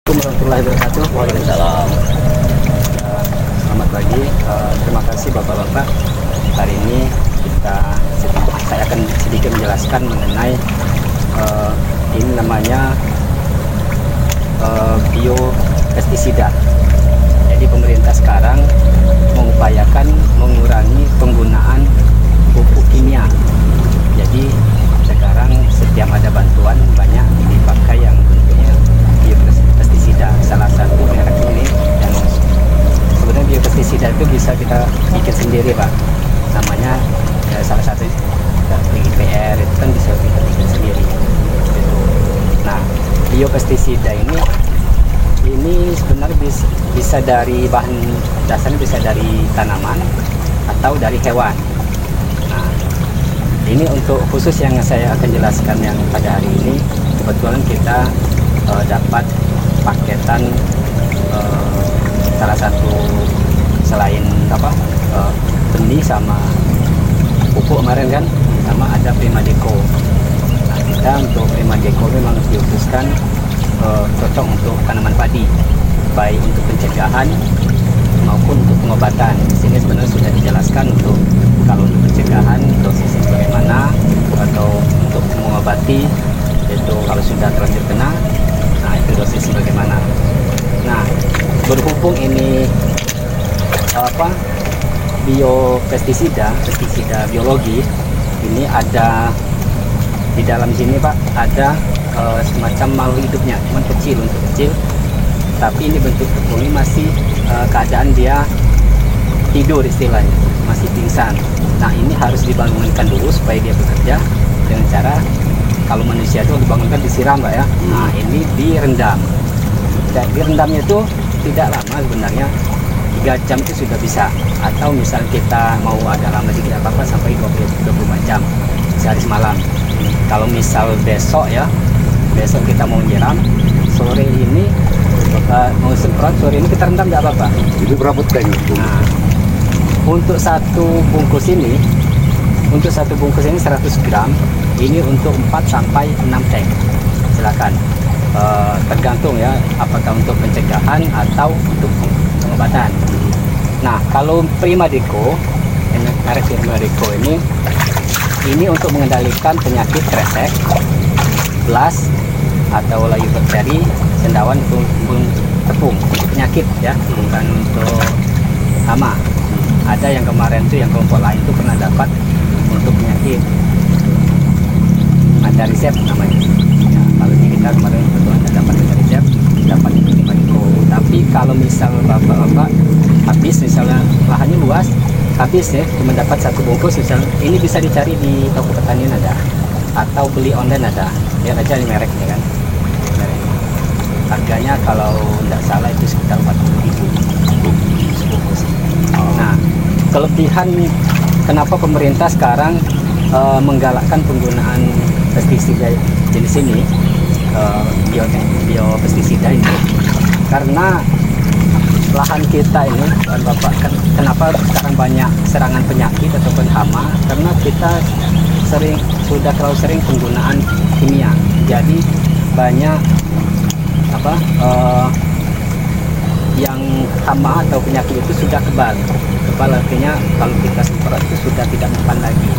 Warahmatullahi wabarakatuh. Waalaikumsalam. Selamat pagi. Terima kasih Bapak-Bapak. Hari ini saya akan sedikit menjelaskan mengenai ini namanya biopestisida. Jadi pemerintah sekarang mengupayakan mengurangi penggunaan pupuk kimia. Jadi sekarang setiap ada bantuan banyak dipakai yang bentuknya biopestisida. Salah satu merek ini yang sebenarnya biopestisida itu bisa kita bikin sendiri, Pak. Namanya salah satu IPR itu kan bisa kita bikin sendiri. Gitu. Nah, biopestisida ini sebenarnya bisa dari bahan dasarnya, bisa dari tanaman atau dari hewan. Nah, ini untuk khusus yang saya akan jelaskan yang pada hari ini, kebetulan kita dapat paketan salah satu selain benih sama pupuk kemarin kan, sama ada Primadeco. Nah, kita untuk Primadeco memang dikhususkan cocok untuk tanaman padi, baik untuk pencegahan maupun untuk pengobatan. Di sini sebenarnya sudah dijelaskan untuk kalau untuk pencegahan dosisnya bagaimana, atau untuk mengobati itu kalau sudah terlanjur kena, nah itu dosisnya bagaimana. Nah, berhubung ini biopestisida, pestisida biologi, ini ada di dalam sini Pak, ada semacam makhluk hidupnya, cuman kecil, untuk kecil, tapi ini bentuk tepung ini masih keadaan dia tidur istilahnya, masih pingsan. Nah, ini harus dibangunkan dulu supaya dia bekerja dengan cara, kalau manusia itu dibangunkan disiram Pak ya. Nah, ini direndam. Dan direndamnya itu tidak lama sebenarnya, 3 jam itu sudah bisa. Atau misal kita mau agak lama sedikit apa-apa sampai 24 jam sehari semalam. Kalau misal besok kita mau nyiram, sore ini mau semprot, sore ini kita rendam tidak apa-apa. Itu berapa tank? Nah, untuk satu bungkus ini 100 gram, ini untuk 4 sampai 6 tank. Silakan. Tergantung ya, apakah untuk pencegahan atau untuk pengobatan. Nah, kalau Primadeco, merek Primadeco ini untuk mengendalikan penyakit kresek, blast atau layu bakteri, cendawan, kumbung tepung, untuk penyakit ya, bukan untuk hama. Ada yang kemarin tuh yang kelompok lain tuh pernah dapat untuk penyakit, ada resep namanya. Ya, kalau di kita kemarin kebetulan dapat resep, dapat itu Primadeco. Tapi kalau misal bapak-bapak habis, misalnya lahannya luas, habis ya, cuma dapat 1 bungkus misalnya, ini bisa dicari di toko pertanian ada, atau beli online ada. Lihat aja di mereknya kan. Harganya kalau tidak salah itu sekitar 40.000 sebungkus. Nah, kelebihan kenapa pemerintah sekarang menggalakkan penggunaan pestisida jenis ini, biopestisida ini, karena lahan kita ini, Bapak, kenapa sekarang banyak serangan penyakit ataupun hama, karena kita sudah terlalu sering penggunaan kimia. Jadi banyak yang hama atau penyakit itu sudah kebal artinya kalau kita semprot itu sudah tidak mempan lagi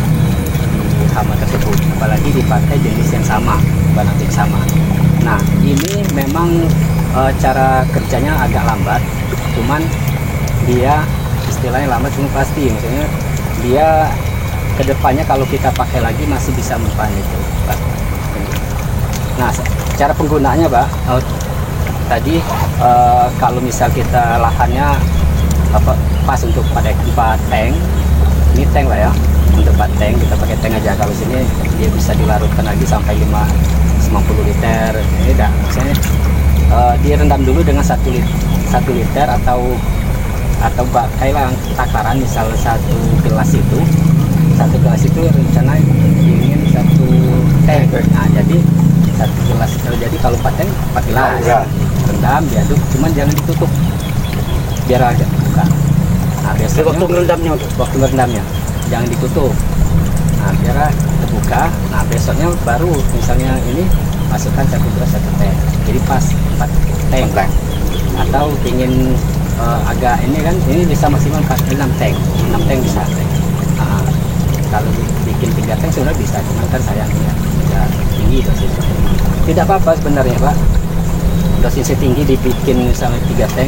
di hama tersebut, apalagi dipakai jenis yang sama, bahan aktif sama. Nah, ini memang cara kerjanya agak lambat, cuman dia istilahnya lambat cuma pasti, maksudnya dia kedepannya kalau kita pakai lagi masih bisa mempan itu, Pak. Nah, cara penggunaannya, Pak, tadi kalau misal kita lahannya pas untuk pada 4 tank, ini tank lah ya, untuk 4 tank kita pakai tank aja. Kalau sini dia bisa dilarutkan lagi sampai 50 liter. Ini dah, maksudnya direndam dulu dengan 1 liter atau pakailah takaran, misal 1 gelas itu rencana ingin 1 tank. Nah, jadi 1 gelas, jadi kalau 4 tank 4 gelas. Rendam, diaduk, cuman jangan ditutup biar agak buka. Nah, biasanya waktu merendamnya jangan ditutup. Nah, biar terbuka. Nah, besoknya baru misalnya ini masukkan 1 gelas 1 teh, jadi pas 4 teh. Atau ingin agak ini kan, ini bisa maksimal 6 teh bisa. Kalau bikin 3 teh sudah bisa, cuman kan sayangnya tidak tinggi dosisnya. Tidak apa-apa sebenarnya Pak, dosisnya tinggi dibikin misalnya 3 teh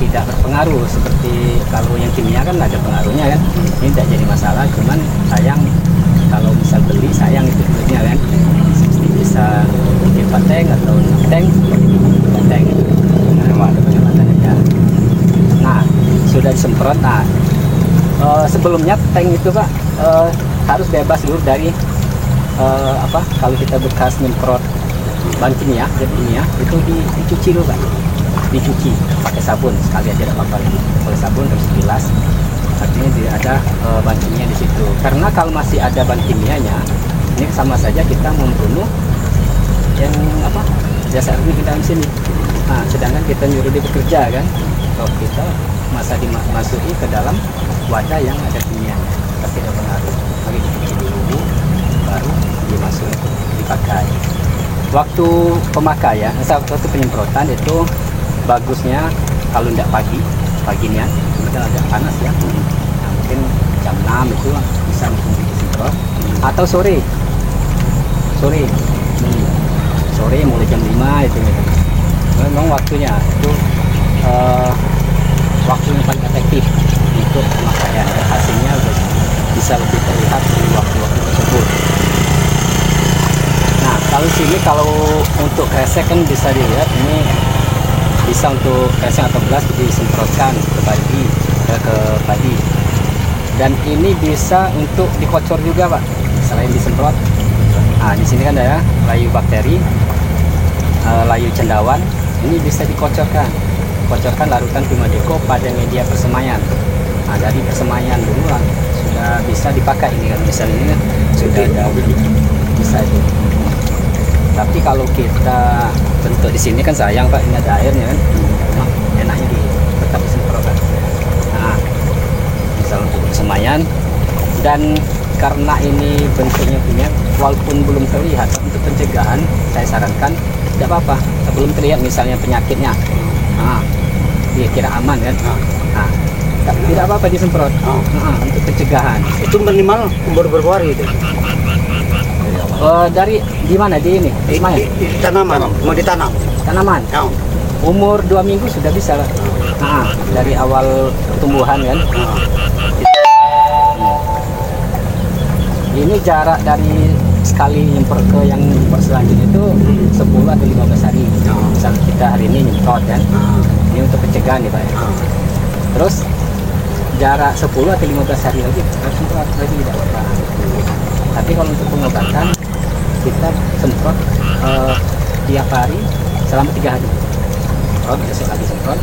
tidak berpengaruh seperti kalau yang kimia kan ada pengaruhnya kan. Ini tidak jadi masalah, cuman sayang kalau misal beli sayang itu duitnya kan. Bisa bikin 4 teh atau 6 teh, 4 teh gitu. Nah, sudah disemprot. Nah, sebelumnya tank itu Pak harus bebas dulu dari kalau kita bekas nyemprot bahan kimia, itu dicuci dulu Pak. Dicuci pakai sabun sekali aja, tidak apa-apa. Pakai sabun terus dibilas, artinya tidak ada bahan kimia di situ. Karena kalau masih ada bahan kimianya, ini sama saja kita membunuh yang jasa ini di dalam sini. Nah, sedangkan kita nyuruh dia bekerja kan, kalau kita dimasuki ke dalam wadah yang ada kimianya, pasti tidak pengaruh. Lagi dicuci dulu, baru dimasukin dipakai. Waktu pemakaian, waktu penyemprotan itu bagusnya kalau tidak paginya, kan agak panas ya. Nah, mungkin jam 6 itu bisa disemprot, atau sore mulai jam 5 itu gitu. Memang waktunya itu waktu yang paling efektif untuk pemakaian, dan hasilnya bisa lebih terlihat di waktu-waktu tersebut. Nah, kalau untuk kresek kan bisa dilihat, ini bisa untuk kresek atau belas disemprotkan ke padi, dan ini bisa untuk dikocor juga Pak, selain disemprot. Nah, di sini kan ada layu bakteri, layu cendawan, ini bisa dikocorkan larutan Pimadeco pada media persemaian. Nah, dari persemaian dulu sudah bisa dipakai ini kan, misalnya ini kan sudah ada bisa itu. Tapi kalau kita bentuk di sini kan sayang Pak, ini ada airnya kan, enaknya tetap disemprotkan. Nah, misal untuk persemaian, dan karena ini bentuknya punya, walaupun belum terlihat, untuk pencegahan saya sarankan tidak apa-apa sebelum terlihat misalnya penyakitnya, dia kira aman kan, tidak apa-apa disemprot. Untuk pencegahan itu minimal umur berapa hari itu? Dari di mana di ini? Di tanaman, mau ditanam. Tanaman. Umur 2 minggu sudah bisa lah. Dari awal pertumbuhan kan. Ini jarak dari sekali nyemprot ke yang nyemprot selanjutnya itu 10 atau 15 hari. Misalnya kita hari ini nyemprot kan. Ini untuk pencegahan nih Pak. Terus jarak 10 atau 15 hari lagi harus semprot lagi, tidak apa-apa. Tapi kalau untuk pengobatan kita semprot tiap hari selama 3 hari. Besok lagi semprot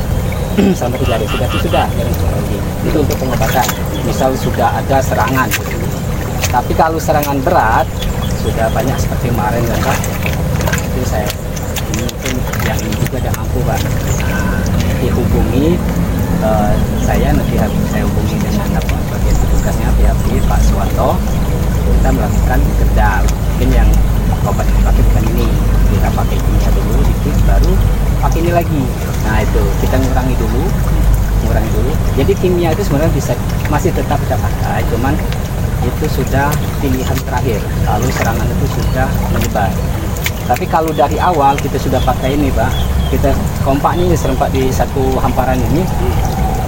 selama 3 hari, sudah jangan semprot lagi. Itu untuk pengobatan. Misal sudah ada serangan. Tapi kalau serangan berat sudah banyak seperti kemarin kan Pak, itu saya ini mungkin yang juga tidak mampu Pak. Dihubungi saya hubungi dengan bagian petugasnya Pak Suwanto, kita melakukan kedal. Mungkin yang obat dipakai bukan ini, kita pakai kimia dulu dikit, baru pakai ini lagi. Nah itu kita ngurangi dulu. Jadi kimia itu sebenarnya masih tetap kita pakai, cuman itu sudah pilihan terakhir kalau serangan itu sudah menyebar. Tapi kalau dari awal kita sudah pakai ini Pak, kita kompaknya serempak di satu hamparan ini,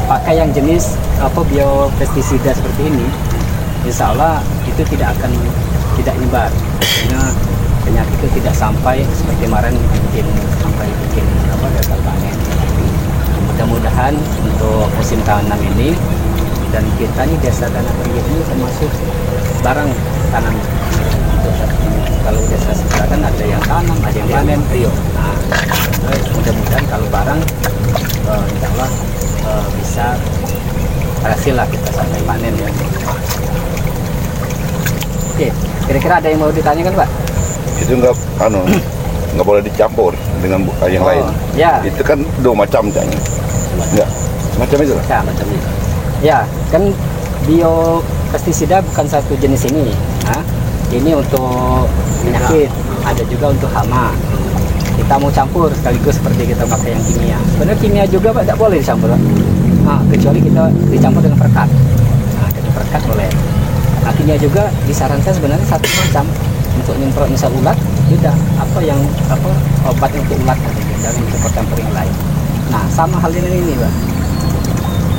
pakai yang jenis biopestisida seperti ini, insya Allah itu tidak nyebar, karena penyakit itu tidak sampai seperti kemarin sampai bikin gagal panen. Mudah-mudahan untuk musim tanam ini, dan kita nih Desa Tanah Periuk ini termasuk barang tanam. Kalau desa sebelah kan ada yang tanam, ada yang panen. Nah, mudah-mudahan kalau barang insya Allah bisa berhasil lah kita sampai panen ya. Oke, kira-kira ada yang mau ditanyakan Pak? Itu nggak boleh dicampur dengan yang lain. Ya. Itu kan 2 macam kayaknya. Enggak, macam itu lah. Ya, macam itu. Ya, kan biopestisida bukan satu jenis ini. Ini untuk penyakit. ada juga untuk hama. Kita mau campur sekaligus seperti kita pakai yang kimia. Sebenarnya kimia juga Pak tidak boleh dicampur Pak. Nah, kecuali kita dicampur dengan perkat. Nah, dengan perkat boleh. Nah, kimia juga disarankan sebenarnya satu macam untuk nyemprot misal ulat, tidak obat untuk ulat tadi, jangan campur yang lain. Nah, sama halnya dengan ini Pak.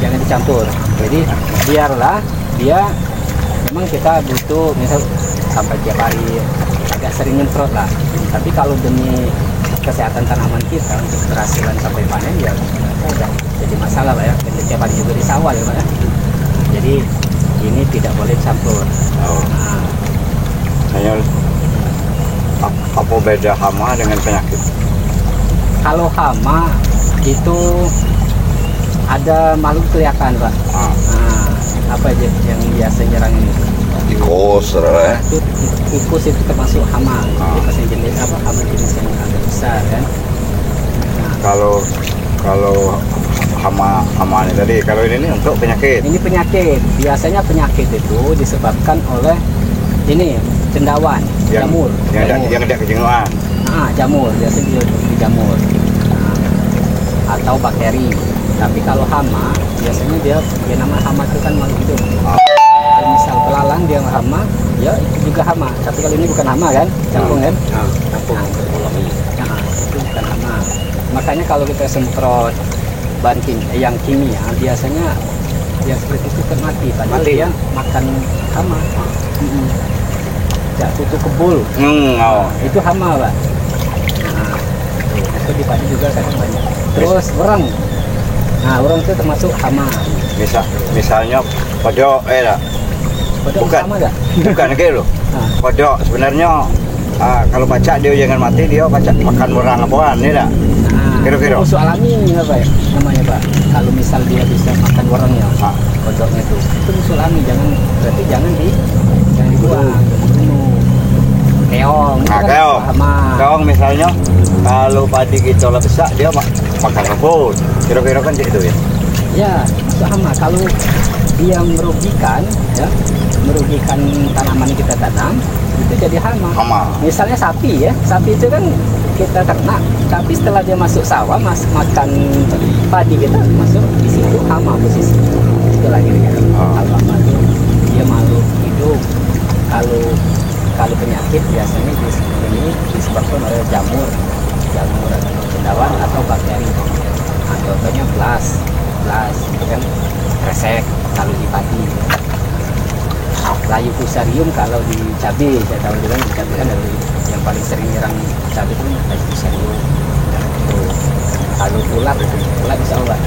Jangan dicampur. Jadi biarlah dia memang kita butuh misal sampai tiap hari agak sering nyemprot lah. Tapi kalau demi kesehatan tanaman kita untuk keberhasilan sampai panen ya tidak jadi masalah Pak ya. Dan tiap hari juga di sawah ya Pak ya. Jadi ini tidak boleh campur. Nah, Hanya apa beda hama dengan penyakit? kalau hama itu ada makhluk kelihatan Pak. Nah, apa aja yang biasa nyerang ini? Tikus, ya. Tikus itu termasuk hama. Tikus yang jenis apa? Hama jenis yang agak besar kan. Nah, Kalau hama ini tadi, kalau ini untuk penyakit. ini penyakit. Biasanya penyakit itu disebabkan oleh ini cendawan, jamur. Yang ada kejenuhan. Nah, jamur biasanya di jamur. Nah, atau bakteri. Tapi kalau hama biasanya dia nama hama itu kan makhluk hidup. Kalau misal belalang dia hama, ya itu juga hama. Tapi kalau ini bukan hama kan, campung kan? Campung. Nah, itu bukan hama. Makanya kalau kita semprot bahan yang kimia, biasanya yang seperti itu kan mati. Padahal dia makan hama. Ya, kutu kebul. Itu hama Pak. Nah, itu di padi juga kadang banyak. Terus orang. Nah, orang itu termasuk hama. Misalnya kodok, Kodok Bukan. sama nggak? bukan gitu loh. Nah, Kodok sebenarnya kalau baca dia jangan mati, dia baca makan orang apaan, ya tak? Kira-kira. itu musuh alami apa ya namanya Pak? Kalau misal dia bisa makan warangnya, kodoknya itu musuh alami. Berarti jangan dibuang, dibunuh. Keong, itu kan Keong. hama. Keong misalnya kalau padi kita lah besar, dia makan rumput. Kira-kira kan gitu ya. Ya, musuh hama. Kalau dia merugikan tanaman yang kita tanam, itu jadi hama. Misalnya sapi ya, sapi itu kan kita ternak, tapi setelah dia masuk sawah, makan padi kita masuk di situ hama posisi. Itu lagi ya. Kalau hama itu dia makhluk hidup. Kalau penyakit biasanya ini disebabkan oleh jamur atau cendawan atau bakteri. Nah, contohnya blas itu kan resek kalau di padi. Layu fusarium kalau di cabai, saya tahu juga di cabai kan dari yang paling sering nyerang cabai itu layu fusarium. Kalau ulat bisa obat.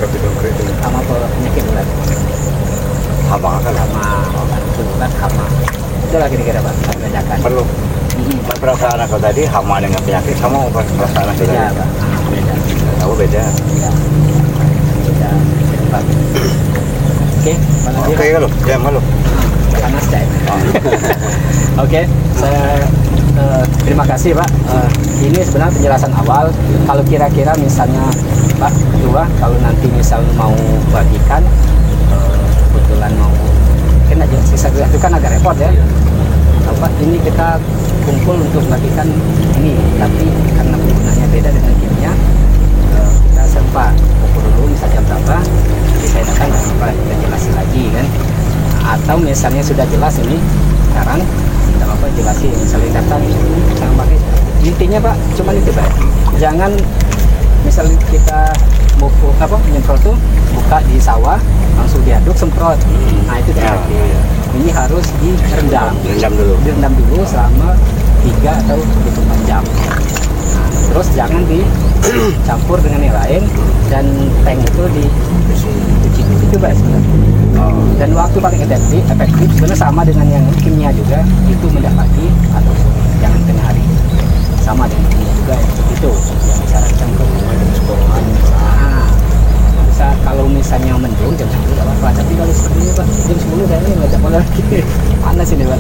Sama penyakit ulat. Hama kan Hama, ulat hama. Itulah kira-kira Pak, kita bedakan. perlu. Perasaan aku tadi hama dengan penyakit sama perasaan aku Beda tadi. Pak, beda. Tahu beda. Ya. Beda. Pak. Oke, mana dia? Oke kalau, jam kalau. Panas Cak. Oke, saya terima kasih Pak. Ini sebenarnya penjelasan awal. Kalau kira-kira misalnya Pak Ketua, kalau nanti misal mau bagikan, kebetulan mau kena sisa itu kan agak repot ya. Pak, ini kita kumpul untuk bagikan ini, tapi karena penggunaannya beda dengan kimia, kita sempat kumpul dulu misalnya jam berapa, jadi saya datang nggak apa kita jelasin lagi kan. Atau misalnya sudah jelas ini sekarang tidak apa jelasin, misalnya datang jangan pakai intinya Pak, cuman itu Pak, jangan misalnya kita mau nyemprot tuh buka di sawah langsung diaduk semprot, nah itu tidak ini harus direndam dulu selama 3 atau 24 jam. Nah, terus jangan dicampur dengan yang lain, dan tank itu dicuci dulu itu Pak sebenarnya. Dan waktu paling efektif sebenarnya sama dengan yang kimia juga, itu mendak pagi atau sore, jangan tengah hari. Sama dengan kimia juga itu yang disarankan ke sekolahan. Bisa kalau misalnya mendung jam 10 nggak apa-apa, tapi kalau seperti ini Pak jam 10 kayaknya nggak ada pola lagi. Panas ini Pak.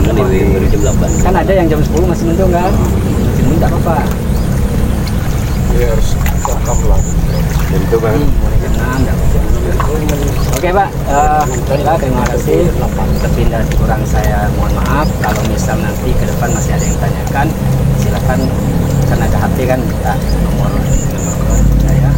Baru jam 8. Kan ada yang jam 10 masih mendung kan? Jam 10 nggak apa-apa. Iya harus cakap lah. Itu kan. Mulai jam 6 nggak apa-apa. Oke Pak, baiklah terima kasih. Lebih dan kurang saya mohon maaf. Kalau misal nanti ke depan masih ada yang tanyakan, silakan. kan karena ada HP kan minta nomor saya